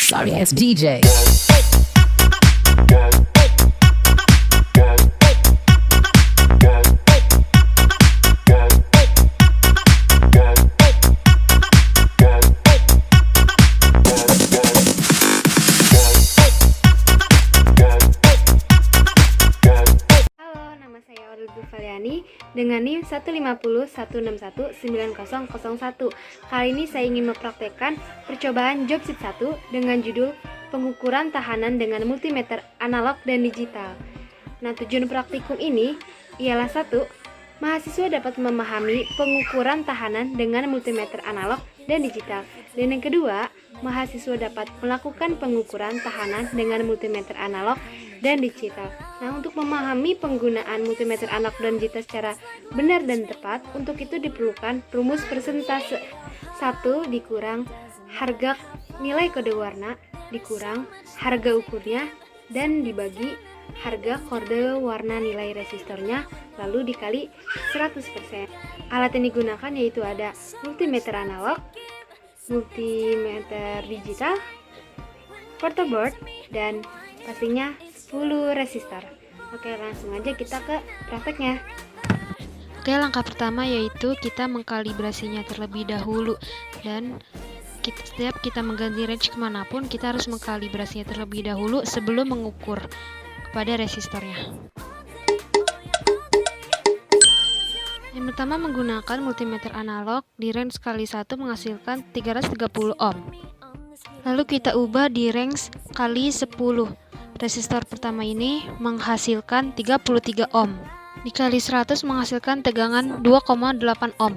Sorry ass DJ. Dengan NIM 15016190001. Kali ini saya ingin mempraktekkan percobaan job sheet 1 dengan judul pengukuran tahanan dengan multimeter analog dan digital. Nah, tujuan praktikum ini ialah 1. Mahasiswa dapat memahami pengukuran tahanan dengan multimeter analog dan digital. Dan yang kedua, mahasiswa dapat melakukan pengukuran tahanan dengan multimeter analog dan digital. Nah, untuk memahami penggunaan multimeter analog dan digital secara benar dan tepat, untuk itu diperlukan rumus persentase 1 dikurang harga nilai kode warna dikurang harga ukurnya dan dibagi harga kode warna nilai resistornya lalu dikali 100%. Alat yang digunakan yaitu ada multimeter analog, multimeter digital, photoboard, dan pastinya 10 resistor. Oke, langsung aja kita ke prakteknya. Oke, langkah pertama yaitu kita mengkalibrasinya terlebih dahulu. Dan setiap kita mengganti range kemanapun, kita harus mengkalibrasinya terlebih dahulu sebelum mengukur kepada resistornya. Yang pertama, menggunakan multimeter analog di range kali 1 menghasilkan 330 ohm. Lalu kita ubah di range kali 10. Resistor pertama ini menghasilkan 33 ohm. Dikali 100 menghasilkan tegangan 2,8 ohm.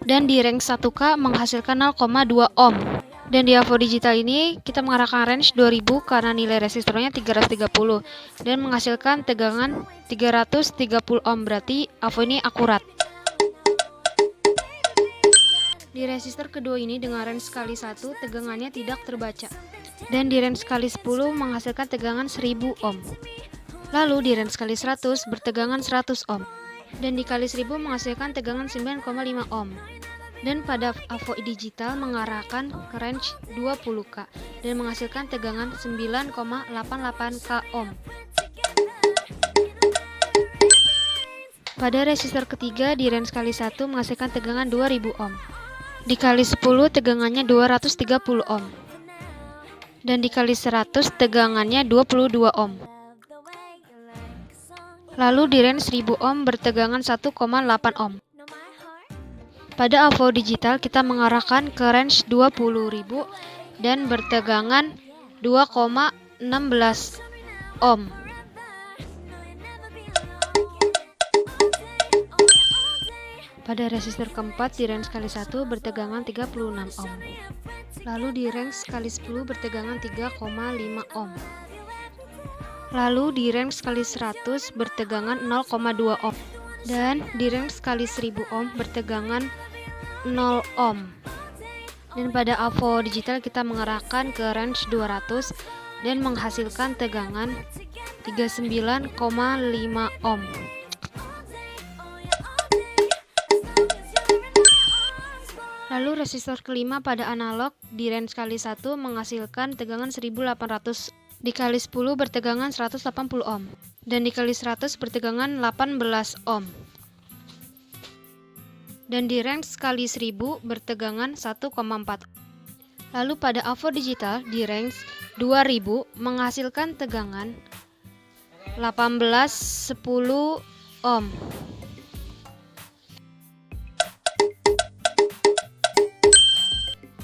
Dan di range 1K menghasilkan 0,2 ohm. Dan di AVO digital ini kita mengarahkan range 2000 karena nilai resistornya 330 dan menghasilkan tegangan 330 ohm, berarti AVO ini akurat. Di resistor kedua ini dengan range kali 1 tegangannya tidak terbaca. Dan di range kali 10 menghasilkan tegangan 1000 ohm. Lalu di range kali 100 bertegangan 100 ohm. Dan dikali 1000 menghasilkan tegangan 9,5 ohm. Dan pada AVO digital mengarahkan ke range 20K dan menghasilkan tegangan 9,88K ohm. Pada resistor ketiga di range kali 1 menghasilkan tegangan 2000 ohm. Dikali 10 tegangannya 230 ohm. Dan dikali 100 tegangannya 22 ohm. Lalu di range 1000 ohm bertegangan 1,8 ohm. Pada AVO digital kita mengarahkan ke range 20.000 dan bertegangan 2,16 ohm. Pada resistor keempat di range kali 1 bertegangan 36 ohm. Lalu di range kali 10 bertegangan 3,5 ohm. Lalu di range kali 100 bertegangan 0,2 ohm. Dan di range kali 1000 ohm bertegangan 0 ohm. Dan pada AVO digital kita mengarahkan ke range 200 dan menghasilkan tegangan 39,5 ohm. Lalu resistor kelima pada analog di range kali 1 menghasilkan tegangan 1800, dikali 10 bertegangan 180 ohm, dan dikali 100 bertegangan 18 ohm. Dan di range kali 1000 bertegangan 1,4. Lalu pada AVO digital di range 2000 menghasilkan tegangan 1810 ohm.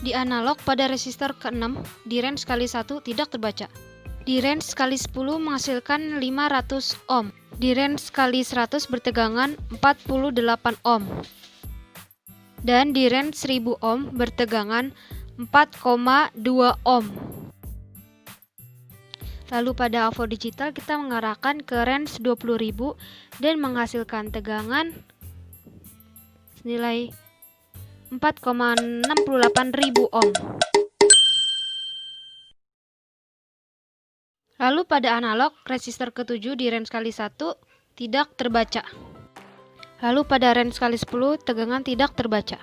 Di analog pada resistor ke-6 di range kali 1 tidak terbaca. Di range kali 10 menghasilkan 500 ohm. Di range kali 100 bertegangan 48 ohm. Dan di range 1000 ohm bertegangan 4,2 ohm. Lalu pada AVO digital kita mengarahkan ke range 20.000 dan menghasilkan tegangan senilai 4,68.000 ohm. Lalu pada analog resistor ke-7 di range kali 1 tidak terbaca. Lalu pada range kali 10 tegangan tidak terbaca.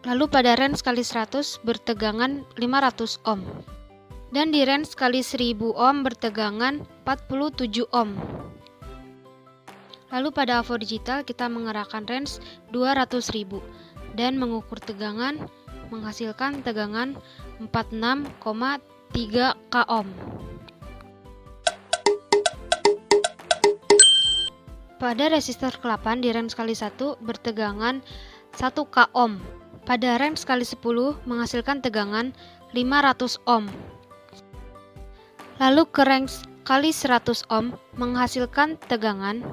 Lalu pada range kali 100 bertegangan 500 ohm. Dan di range kali 1000 ohm bertegangan 47 ohm. Lalu pada AVO digital kita mengerahkan range 200.000 dan mengukur tegangan menghasilkan tegangan 46,3 k ohm. Pada resistor ke-8 di range kali 1 bertegangan 1 k ohm. Pada range kali 10 menghasilkan tegangan 500 ohm. Lalu ke range kali 100 ohm menghasilkan tegangan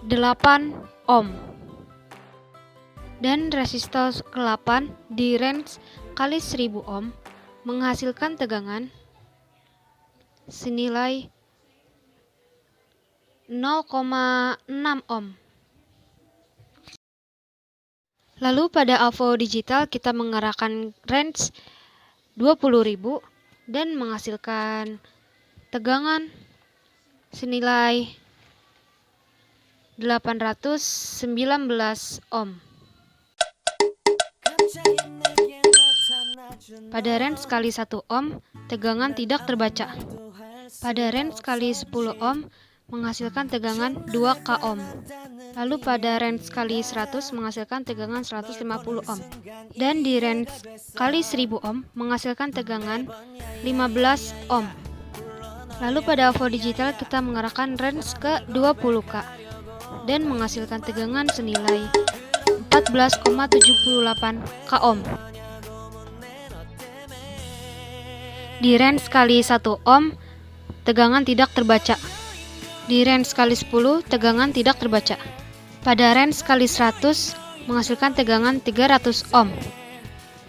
8 ohm. Dan resistor ke-8 di range kali 1000 ohm menghasilkan tegangan senilai 0,6 ohm. Lalu pada AVO digital kita mengerahkan range 20.000 dan menghasilkan tegangan senilai 819 ohm. Pada range kali 1 ohm, tegangan tidak terbaca. Pada range kali 10 ohm, menghasilkan tegangan 2 k ohm. Lalu pada range kali 100 menghasilkan tegangan 150 ohm. Dan di range kali 1000 ohm menghasilkan tegangan 15 ohm. Lalu pada AVO digital kita mengerahkan range ke 20 k dan menghasilkan tegangan senilai 14,78 k ohm. Di range kali 1 ohm, tegangan tidak terbaca. Di range kali 10, tegangan tidak terbaca. Pada range kali 100, menghasilkan tegangan 300 ohm.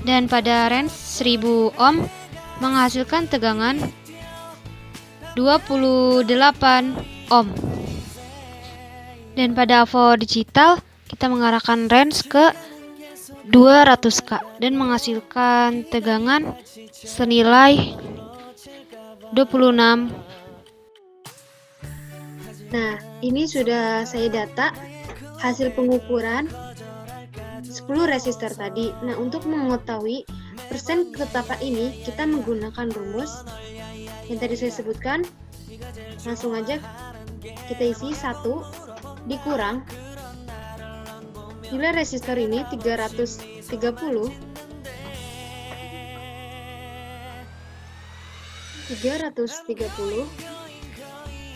Dan pada range 1000 ohm, menghasilkan tegangan 28 ohm. Dan pada AVO digital, kita mengarahkan range ke 200 k dan menghasilkan tegangan senilai 26. Nah, ini sudah saya data hasil pengukuran 10 resistor tadi. Nah, untuk mengetahui persen ketetapan ini, kita menggunakan rumus yang tadi saya sebutkan. Langsung aja kita isi 1 dikurang nilai resistor ini 330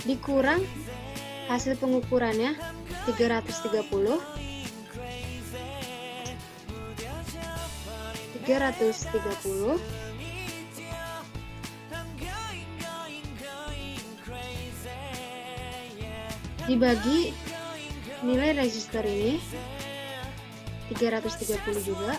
dikurang hasil pengukurannya 330 dibagi nilai resistor ini 330 juga.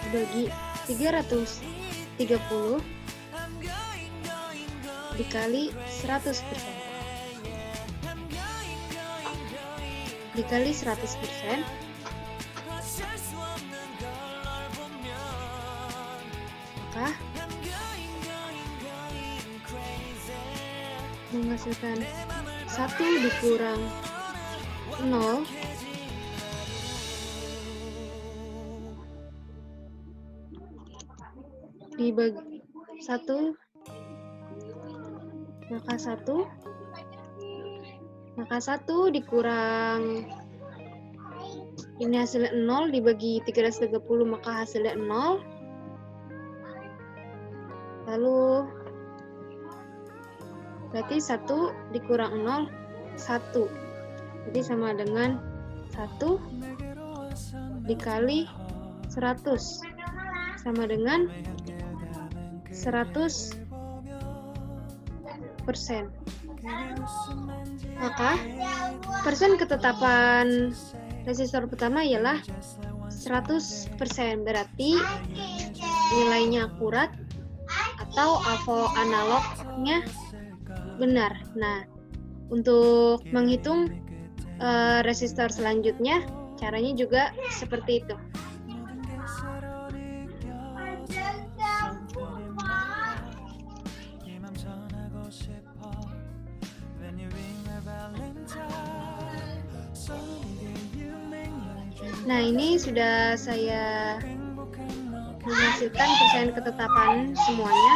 Bagi 330 dikali 100%. Dikali 100%, maka menghasilkan 1 dikurang 0 dibagi 1, maka 1 dikurang ini hasilnya 0 dibagi 330 maka hasilnya 0. Lalu berarti 1 dikurang 0 1. Jadi sama dengan 1 dikali 100. sama dengan 100%. Maka persen ketetapan resistor pertama ialah 100%, berarti nilainya akurat atau AVO analognya benar. Nah, untuk menghitung resistor selanjutnya, caranya juga seperti itu. Nah, ini sudah saya menghasilkan persen ketetapan semuanya.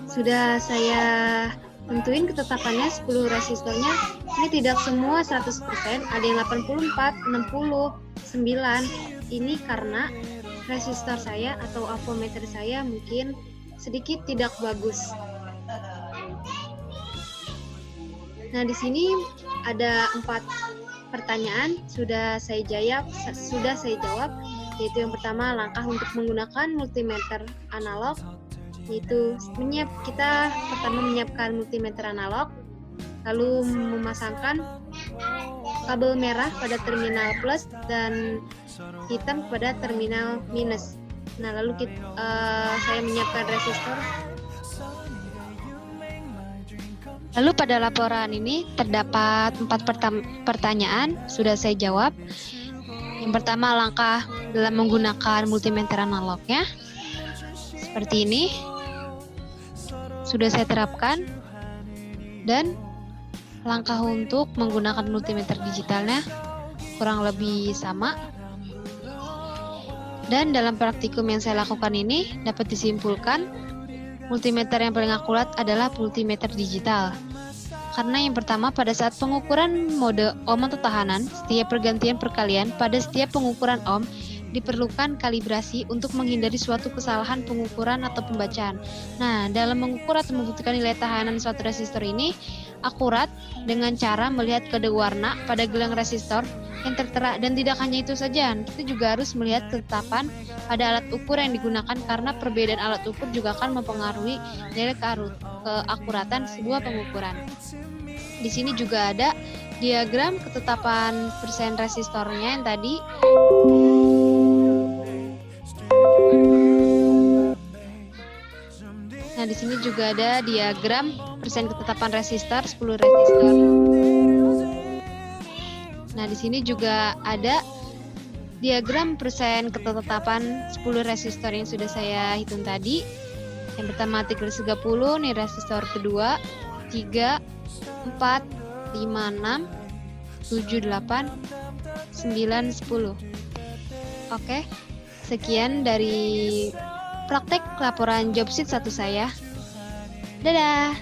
Sudah saya tentuin ketetapannya 10 resistornya. Ini tidak semua 100%, ada yang 84, 60, 9. Ini karena resistor saya atau avometer saya mungkin sedikit tidak bagus. Nah, di sini ada 4 pertanyaan sudah saya jawab, yaitu yang pertama, langkah untuk menggunakan multimeter analog, yaitu kita pertama menyiapkan multimeter analog, lalu memasangkan kabel merah pada terminal plus dan hitam pada terminal minus. Nah, lalu saya menyiapkan resistor. Lalu pada laporan ini terdapat 4 pertanyaan, sudah saya jawab. Yang pertama, langkah dalam menggunakan multimeter analognya. Seperti ini. Sudah saya terapkan. Dan langkah untuk menggunakan multimeter digitalnya kurang lebih sama. Dan dalam praktikum yang saya lakukan ini dapat disimpulkan multimeter yang paling akurat adalah multimeter digital. Karena yang pertama, pada saat pengukuran mode ohm atau tahanan, setiap pergantian perkalian pada setiap pengukuran ohm diperlukan kalibrasi untuk menghindari suatu kesalahan pengukuran atau pembacaan. Nah, dalam mengukur atau membuktikan nilai tahanan suatu resistor ini akurat dengan cara melihat kode warna pada gelang resistor yang tertera, dan tidak hanya itu saja, kita juga harus melihat ketetapan pada alat ukur yang digunakan karena perbedaan alat ukur juga akan mempengaruhi nilai keakuratan sebuah pengukuran. Di sini juga ada diagram ketetapan persen resistornya yang tadi. Nah, di sini juga ada diagram persen ketetapan resistor 10 resistor. Nah, di sini juga ada diagram persen ketetapan 10 resistor yang sudah saya hitung tadi. Yang pertama 330, nih resistor kedua 3, 4, 5, 6, 7, 8, 9, 10. Oke, sekian dari praktek laporan job sheet 1 saya. Dadah!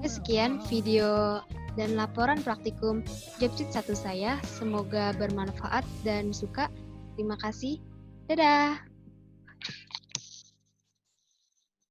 Sekian video dan laporan praktikum job sheet 1 saya. Semoga bermanfaat dan suka. Terima kasih. Dadah!